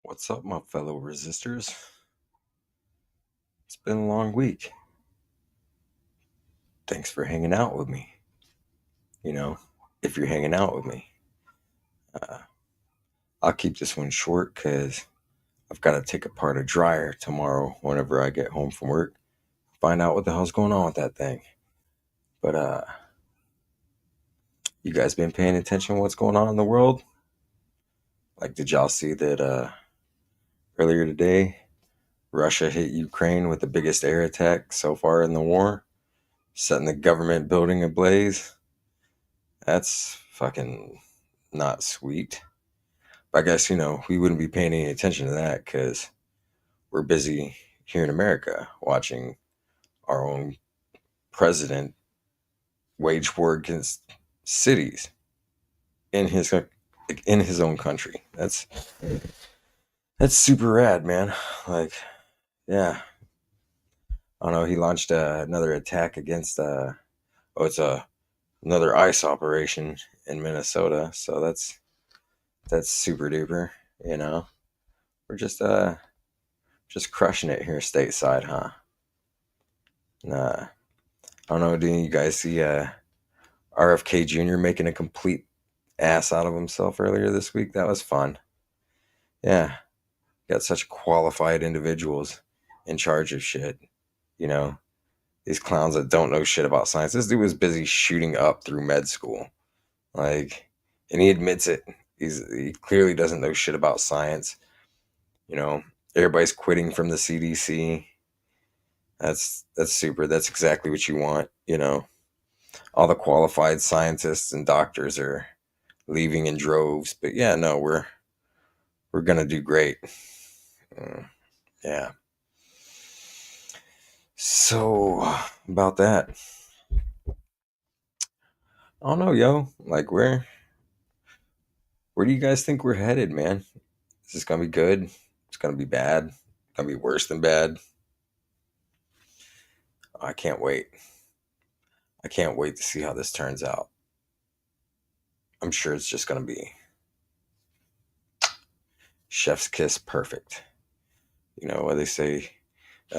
What's up, my fellow resistors? It's been a long week. Thanks for hanging out with me. You know, if you're hanging out with me, uh, I'll keep this one short because I've got to take apart a dryer tomorrow whenever I get home from work. Find out what the hell's going on with that thing. But you guys been paying attention to what's going on in the world? Like, did y'all see that earlier today, Russia hit Ukraine with the biggest air attack so far in the war, setting the government building ablaze? That's fucking not sweet. But I guess, we wouldn't be paying any attention to that because we're busy here in America watching our own president wage war against cities in his own country. That's super rad, man. Like, yeah, I don't know. He launched another attack against it's another ICE operation in Minnesota. So that's super duper. You know, we're just crushing it here stateside, huh? I don't know. Did you guys see RFK Jr. making a complete ass out of himself earlier this week? That was fun. Yeah, got such qualified individuals in charge of shit. You know, these clowns that don't know shit about science. This dude was busy shooting up through med school, like, and he admits it. He clearly doesn't know shit about science. You know, everybody's quitting from the CDC. That's super. That's exactly what you want. All the qualified scientists and doctors are leaving in droves. But yeah, no, we're gonna do great. Yeah. So about that, I don't know, yo. Like, where do you guys think we're headed, man? Is this gonna be good? It's gonna be bad. It's gonna be worse than bad. I can't wait. I can't wait to see how this turns out. I'm sure it's just gonna be chef's kiss perfect. You know what they say?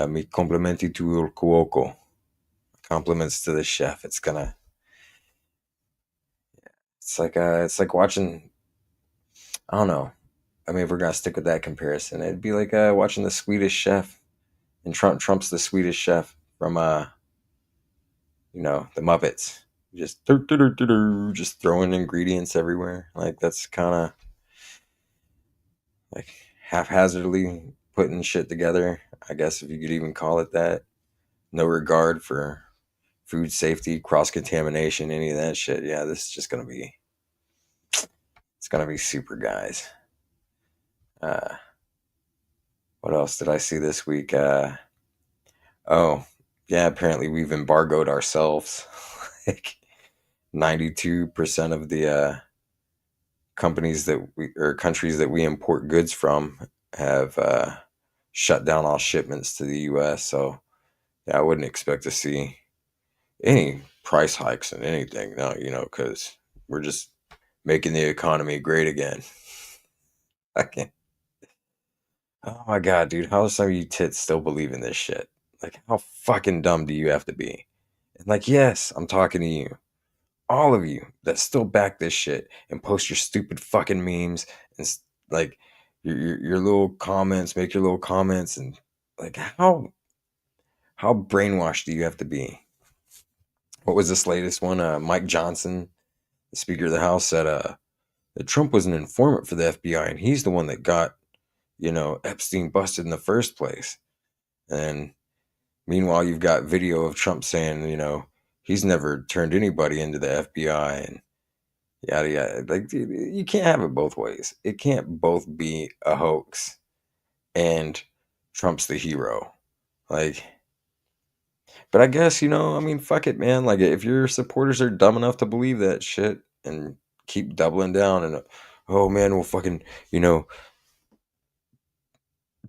Mi complimenti tu il cuoco. Compliments to the chef. It's like watching. I don't know. I mean, if we're gonna stick with that comparison, it'd be like watching the Swedish Chef, and Trump's the Swedish Chef from the Muppets. Just just throwing ingredients everywhere. Like, that's kind of like haphazardly putting shit together. I guess if you could even call it that. No regard for food safety, cross contamination, any of that shit. Yeah, this is just gonna be super, guys. Uh, what else did I see this week? Oh, yeah, apparently we've embargoed ourselves. Like, 92% of the companies that we or countries that we import goods from have shut down all shipments to the US. So yeah, I wouldn't expect to see any price hikes in anything now, because we're just making the economy great again. I can't. Oh my god, dude, how do some of you tits still believe in this shit? Like, how fucking dumb do you have to be? And like, yes, I'm talking to you, all of you that still back this shit and post your stupid fucking memes and like your little comments, make your little comments, and like, how brainwashed do you have to be? What was this latest one? Mike Johnson, the Speaker of the House, said that Trump was an informant for the FBI and he's the one that got Epstein busted in the first place. And meanwhile, you've got video of Trump saying, he's never turned anybody into the FBI and yada yada. Like, dude, you can't have it both ways. It can't both be a hoax and Trump's the hero. Like, but I guess, I mean, fuck it, man. Like, if your supporters are dumb enough to believe that shit and keep doubling down and, oh man, well, fucking, you know,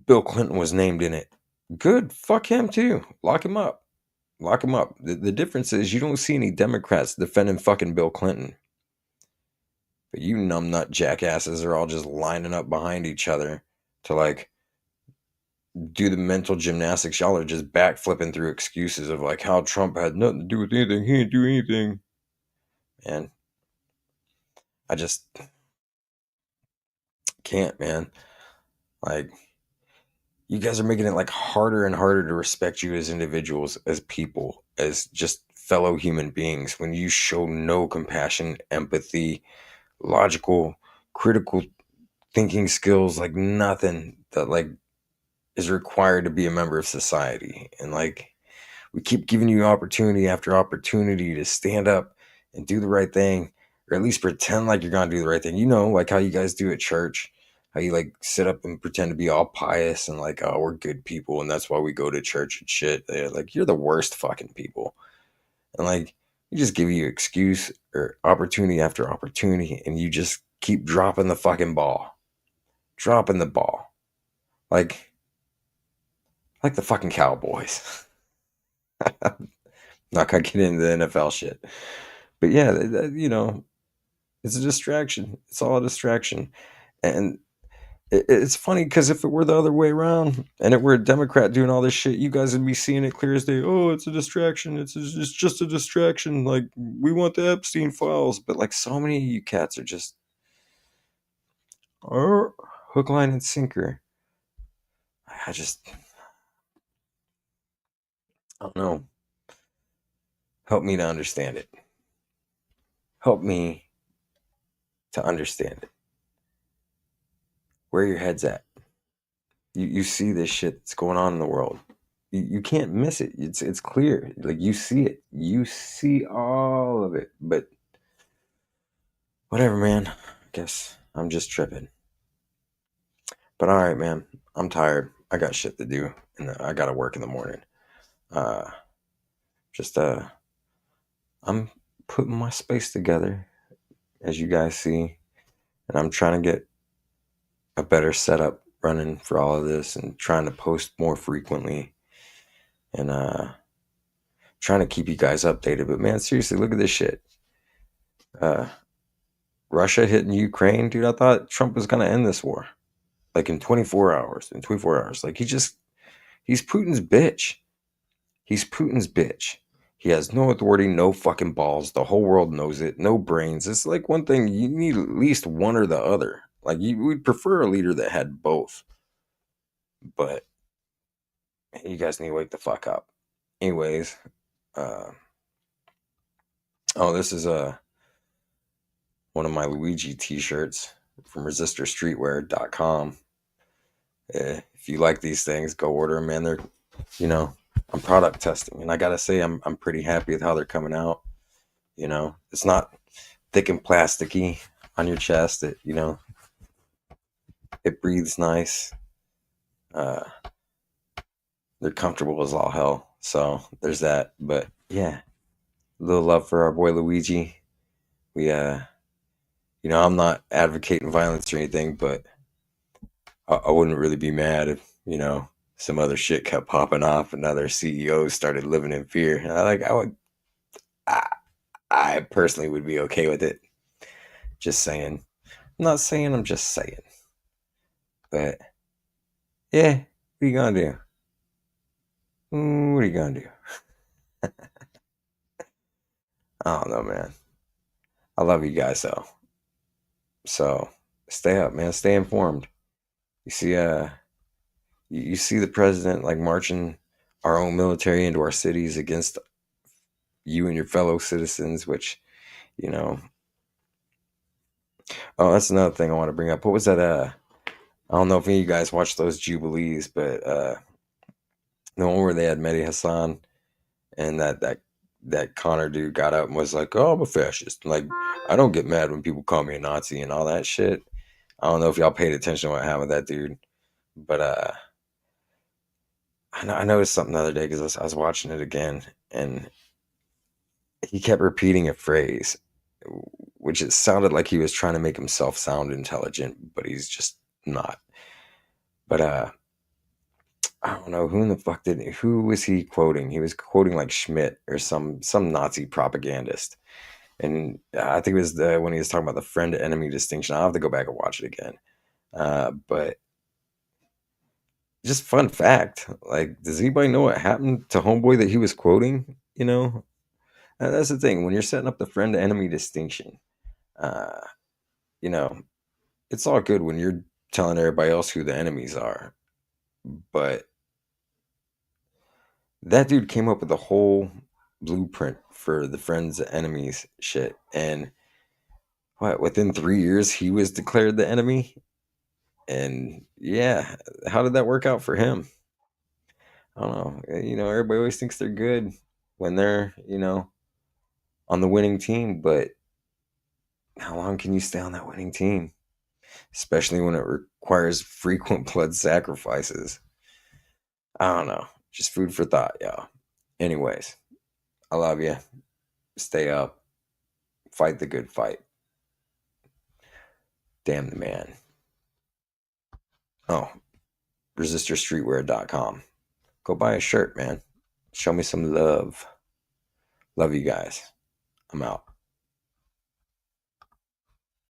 Bill Clinton was named in it. Good. Fuck him too. Lock him up. Lock him up. The difference is you don't see any Democrats defending fucking Bill Clinton. But you numbnut jackasses are all just lining up behind each other, to like do the mental gymnastics. Y'all are just backflipping through excuses of like how Trump had nothing to do with anything. He didn't do anything. And I just can't, man. Like, you guys are making it like harder and harder to respect you as individuals, as people, as just fellow human beings when you show no compassion, empathy, logical, critical thinking skills, like nothing that like is required to be a member of society. And like, we keep giving you opportunity after opportunity to stand up and do the right thing, or at least pretend like you're gonna do the right thing. You know, like how you guys do at church, how you like sit up and pretend to be all pious and like, oh, we're good people, and that's why we go to church and shit. They're like, you're the worst fucking people, and like, you just give you excuse or opportunity after opportunity, and you just keep dropping the ball, like the fucking Cowboys. Not gonna get into the NFL shit. But yeah, you know, it's a distraction. It's all a distraction. And it's funny because if it were the other way around and it were a Democrat doing all this shit, you guys would be seeing it clear as day. Oh, it's a distraction. It's just a distraction. Like, we want the Epstein files. But like, so many of you cats are just oh, hook, line, and sinker. I just, I don't know. Help me to understand it. Help me to understand it. Where your head's at. You see this shit that's going on in the world. You can't miss it. It's clear. Like, you see it. You see all of it. But whatever, man. I guess I'm just tripping. But all right, man. I'm tired. I got shit to do, and I got to work in the morning. Uh, just I'm putting my space together, as you guys see, and I'm trying to get a better setup running for all of this, and trying to post more frequently, and trying to keep you guys updated. But man, seriously, look at this shit. Uh, Russia hitting Ukraine, dude. I thought Trump was gonna end this war like in 24 hours. In 24 hours, like he's Putin's bitch. He's Putin's bitch. He has no authority, no fucking balls. The whole world knows it. No brains. It's like one thing you need at least one or the other. Like, we'd prefer a leader that had both. But you guys need to wake the fuck up. Anyways, uh, oh, this is one of my Luigi t-shirts from resistorstreetwear.com. If you like these things, go order them, man. They're, you know, I'm product testing, and I gotta say, I'm pretty happy with how they're coming out. You know, it's not thick and plasticky on your chest. It, you know, it breathes nice. Uh, they're comfortable as all hell. So there's that. But yeah, a little love for our boy Luigi. We, you know, I'm not advocating violence or anything, but I wouldn't really be mad if, you know, some other shit kept popping off and other CEOs started living in fear. And I, I personally would be okay with it. Just saying. I'm not saying, I'm just saying. But yeah, what are you gonna do? What are you gonna do? I don't know, man. I love you guys though. So stay up, man. Stay informed. You see, you see the president like marching our own military into our cities against you and your fellow citizens, which, you know, oh, that's another thing I want to bring up. What was that? I don't know if any of you guys watched those Jubilees, but the one where they had Mehdi Hassan and that Connor dude got up and was like, "Oh, I'm a fascist." Like, I don't get mad when people call me a Nazi and all that shit. I don't know if y'all paid attention to what happened with that dude, but I noticed something the other day because I was watching it again, and he kept repeating a phrase, which it sounded like he was trying to make himself sound intelligent, but he's just not. But I don't know who in the fuck who was he quoting? He was quoting like Schmidt or some Nazi propagandist. And I think it was when he was talking about the friend enemy distinction. I'll have to go back and watch it again. But just fun fact. Like, does anybody know what happened to Homeboy that he was quoting? That's the thing. When you're setting up the friend enemy distinction, uh, you know, it's all good when you're telling everybody else who the enemies are. But that dude came up with a whole blueprint for the friends enemies shit. And what, within 3 years, he was declared the enemy? And yeah, how did that work out for him? I don't know. Everybody always thinks they're good when they're, on the winning team, but how long can you stay on that winning team? Especially when it requires frequent blood sacrifices. I don't know. Just food for thought, y'all. Anyways, I love you. Stay up. Fight the good fight. Damn the man. Oh, resistorstreetwear.com. Go buy a shirt, man. Show me some love. Love you guys. I'm out.